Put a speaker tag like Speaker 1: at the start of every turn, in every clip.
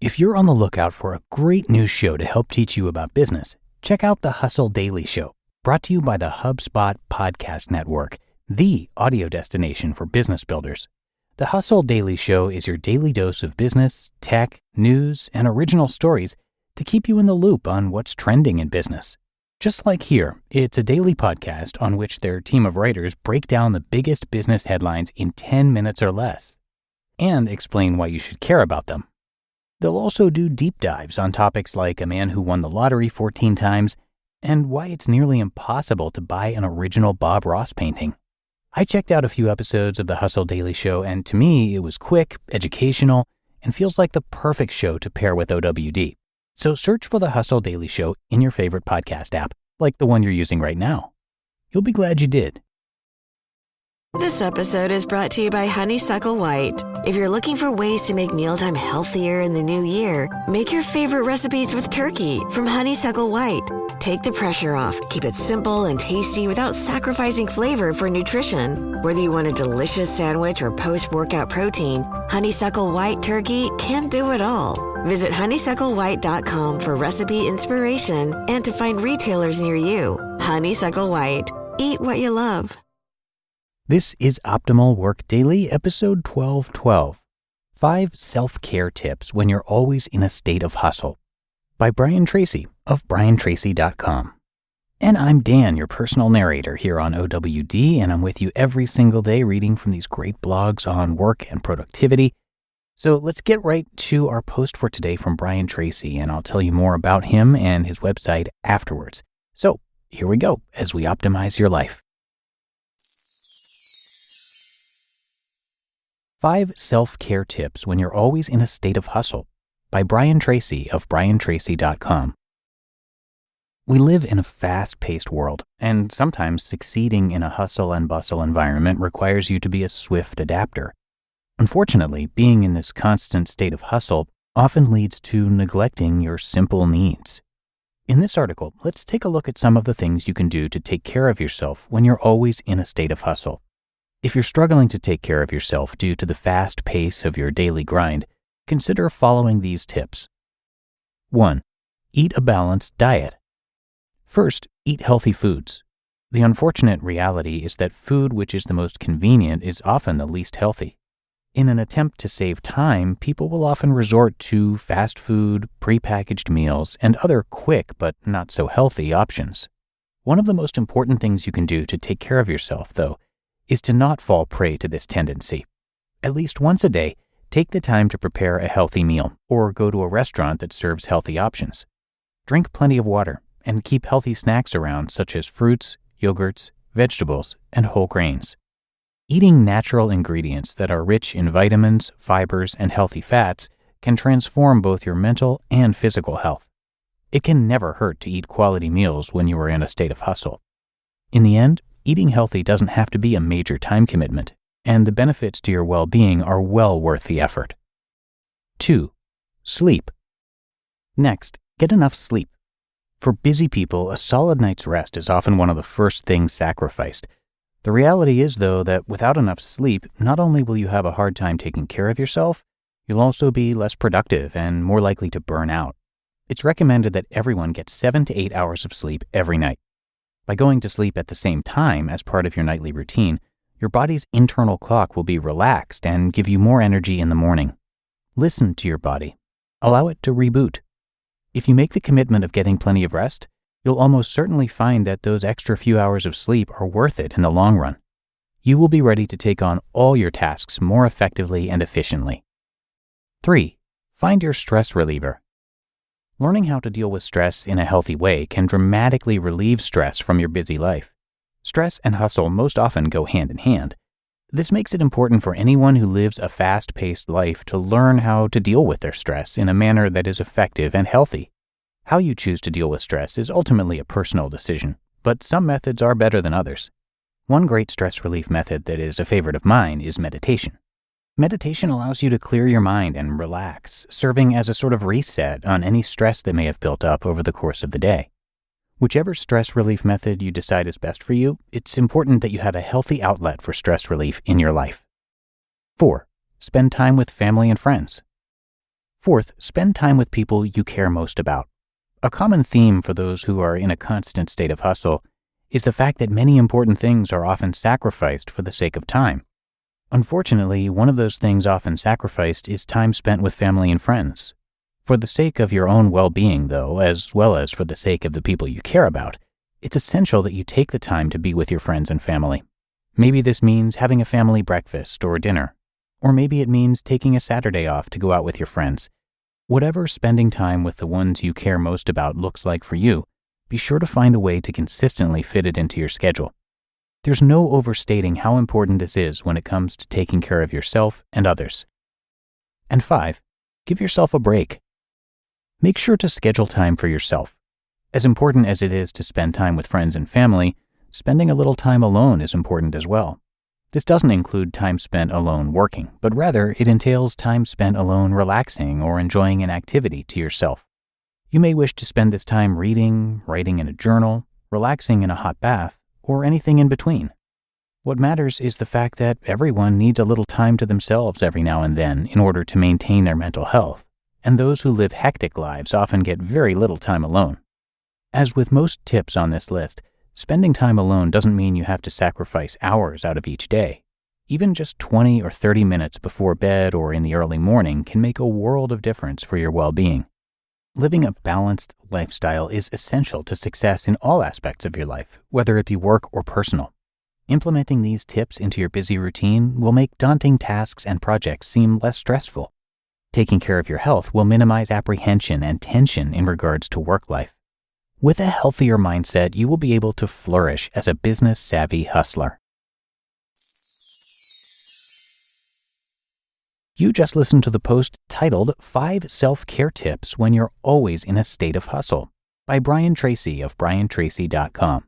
Speaker 1: If you're on the lookout for a great new show to help teach you about business, check out the Hustle Daily Show, brought to you by the HubSpot Podcast Network, the audio destination for business builders. The Hustle Daily Show is your daily dose of business, tech, news, and original stories to keep you in the loop on what's trending in business. Just like here, it's a daily podcast on which their team of writers break down the biggest business headlines in 10 minutes or less and explain why you should care about them. They'll also do deep dives on topics like a man who won the lottery 14 times and why it's nearly impossible to buy an original Bob Ross painting. I checked out a few episodes of the Hustle Daily Show, and to me, it was quick, educational, and feels like the perfect show to pair with OWD. So search for the Hustle Daily Show in your favorite podcast app, like the one you're using right now. You'll be glad you did.
Speaker 2: This episode is brought to you by Honeysuckle White. If you're looking for ways to make mealtime healthier in the new year, make your favorite recipes with turkey from Honeysuckle White. Take the pressure off, keep it simple and tasty without sacrificing flavor for nutrition. Whether you want a delicious sandwich or post-workout protein, Honeysuckle White Turkey can do it all. Visit honeysucklewhite.com for recipe inspiration and to find retailers near you. Honeysuckle White. Eat what you love.
Speaker 1: This is Optimal Work Daily, episode 1212, 5 Self-Care Tips When You're Always in a State of Hustle, by Brian Tracy of briantracy.com. And I'm Dan, your personal narrator here on OWD, and I'm with you every single day reading from these great blogs on work and productivity. So let's get right to our post for today from Brian Tracy, and I'll tell you more about him and his website afterwards. So here we go as we optimize your life. 5 Self-Care Tips When You're Always in a State of Hustle, by Brian Tracy of briantracy.com. We live in a fast-paced world, and sometimes succeeding in a hustle and bustle environment requires you to be a swift adapter. Unfortunately, being in this constant state of hustle often leads to neglecting your simple needs. In this article, let's take a look at some of the things you can do to take care of yourself when you're always in a state of hustle. If you're struggling to take care of yourself due to the fast pace of your daily grind, consider following these tips. 1. Eat a balanced diet. First, eat healthy foods. The unfortunate reality is that food which is the most convenient is often the least healthy. In an attempt to save time, people will often resort to fast food, prepackaged meals, and other quick but not so healthy options. One of the most important things you can do to take care of yourself, though, is to not fall prey to this tendency. At least once a day, take the time to prepare a healthy meal or go to a restaurant that serves healthy options. Drink plenty of water and keep healthy snacks around such as fruits, yogurts, vegetables, and whole grains. Eating natural ingredients that are rich in vitamins, fibers, and healthy fats can transform both your mental and physical health. It can never hurt to eat quality meals when you are in a state of hustle. In the end, eating healthy doesn't have to be a major time commitment, and the benefits to your well-being are well worth the effort. 2. Sleep. Next, get enough sleep. For busy people, a solid night's rest is often one of the first things sacrificed. The reality is, though, that without enough sleep, not only will you have a hard time taking care of yourself, you'll also be less productive and more likely to burn out. It's recommended that everyone gets 7 to 8 hours of sleep every night. By going to sleep at the same time as part of your nightly routine, your body's internal clock will be relaxed and give you more energy in the morning. Listen to your body. Allow it to reboot. If you make the commitment of getting plenty of rest, you'll almost certainly find that those extra few hours of sleep are worth it in the long run. You will be ready to take on all your tasks more effectively and efficiently. 3. Find your stress reliever. Learning how to deal with stress in a healthy way can dramatically relieve stress from your busy life. Stress and hustle most often go hand in hand. This makes it important for anyone who lives a fast-paced life to learn how to deal with their stress in a manner that is effective and healthy. How you choose to deal with stress is ultimately a personal decision, but some methods are better than others. One great stress relief method that is a favorite of mine is meditation. Meditation allows you to clear your mind and relax, serving as a sort of reset on any stress that may have built up over the course of the day. Whichever stress relief method you decide is best for you, it's important that you have a healthy outlet for stress relief in your life. 4. Spend time with family and friends. Fourth, spend time with people you care most about. A common theme for those who are in a constant state of hustle is the fact that many important things are often sacrificed for the sake of time. Unfortunately, one of those things often sacrificed is time spent with family and friends. For the sake of your own well-being, though, as well as for the sake of the people you care about, it's essential that you take the time to be with your friends and family. Maybe this means having a family breakfast or dinner, or maybe it means taking a Saturday off to go out with your friends. Whatever spending time with the ones you care most about looks like for you, be sure to find a way to consistently fit it into your schedule. There's no overstating how important this is when it comes to taking care of yourself and others. And 5, give yourself a break. Make sure to schedule time for yourself. As important as it is to spend time with friends and family, spending a little time alone is important as well. This doesn't include time spent alone working, but rather it entails time spent alone relaxing or enjoying an activity to yourself. You may wish to spend this time reading, writing in a journal, relaxing in a hot bath, or anything in between. What matters is the fact that everyone needs a little time to themselves every now and then in order to maintain their mental health, and those who live hectic lives often get very little time alone. As with most tips on this list, spending time alone doesn't mean you have to sacrifice hours out of each day. Even just 20 or 30 minutes before bed or in the early morning can make a world of difference for your well-being. Living a balanced lifestyle is essential to success in all aspects of your life, whether it be work or personal. Implementing these tips into your busy routine will make daunting tasks and projects seem less stressful. Taking care of your health will minimize apprehension and tension in regards to work life. With a healthier mindset, you will be able to flourish as a business-savvy hustler. You just listened to the post titled 5 Self-Care Tips When You're Always in a State of Hustle by Brian Tracy of briantracy.com.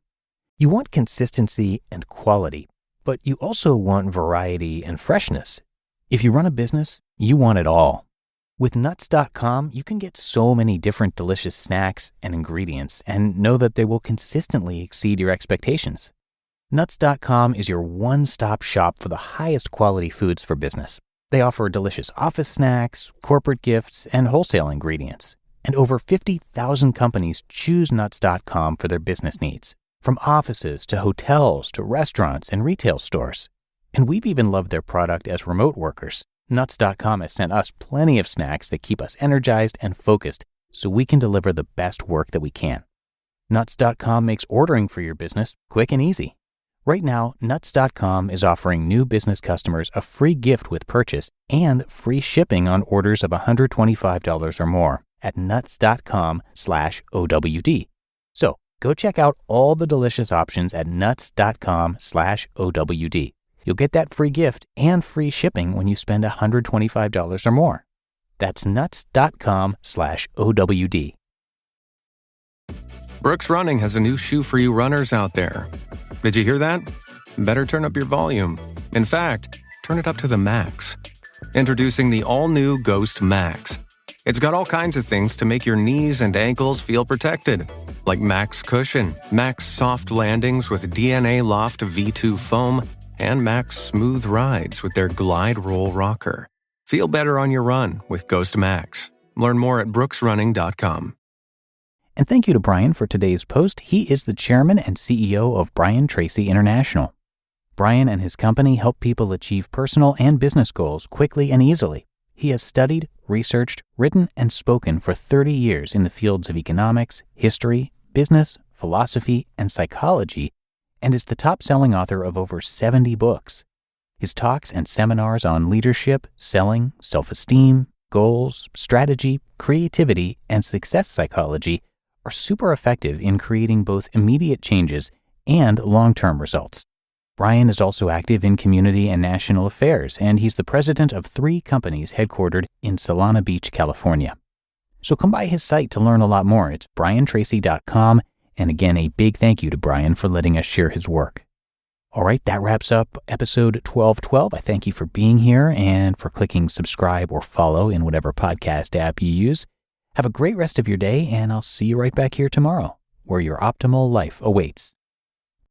Speaker 1: You want consistency and quality, but you also want variety and freshness. If you run a business, you want it all. With nuts.com, you can get so many different delicious snacks and ingredients and know that they will consistently exceed your expectations. Nuts.com is your one-stop shop for the highest quality foods for business. They offer delicious office snacks, corporate gifts, and wholesale ingredients. And over 50,000 companies choose nuts.com for their business needs, from offices to hotels to restaurants and retail stores. And we've even loved their product as remote workers. Nuts.com has sent us plenty of snacks that keep us energized and focused so we can deliver the best work that we can. Nuts.com makes ordering for your business quick and easy. Right now, Nuts.com is offering new business customers a free gift with purchase and free shipping on orders of $125 or more at nuts.com/OWD. So go check out all the delicious options at nuts.com/OWD. You'll get that free gift and free shipping when you spend $125 or more. That's nuts.com/OWD.
Speaker 3: Brooks Running has a new shoe for you runners out there. Did you hear that? Better turn up your volume. In fact, turn it up to the max. Introducing the all-new Ghost Max. It's got all kinds of things to make your knees and ankles feel protected, like Max Cushion, Max Soft Landings with DNA Loft V2 foam, and Max Smooth Rides with their Glide Roll Rocker. Feel better on your run with Ghost Max. Learn more at brooksrunning.com.
Speaker 1: And thank you to Brian for today's post. He is the chairman and CEO of Brian Tracy International. Brian and his company help people achieve personal and business goals quickly and easily. He has studied, researched, written, and spoken for 30 years in the fields of economics, history, business, philosophy, and psychology, and is the top-selling author of over 70 books. His talks and seminars on leadership, selling, self-esteem, goals, strategy, creativity, and success psychology are super effective in creating both immediate changes and long-term results. Brian is also active in community and national affairs, and he's the president of 3 companies headquartered in Solana Beach, California. So come by his site to learn a lot more. It's briantracy.com, and again, a big thank you to Brian for letting us share his work. All right, that wraps up episode 1212. I thank you for being here and for clicking subscribe or follow in whatever podcast app you use. Have a great rest of your day, and I'll see you right back here tomorrow, where your optimal life awaits.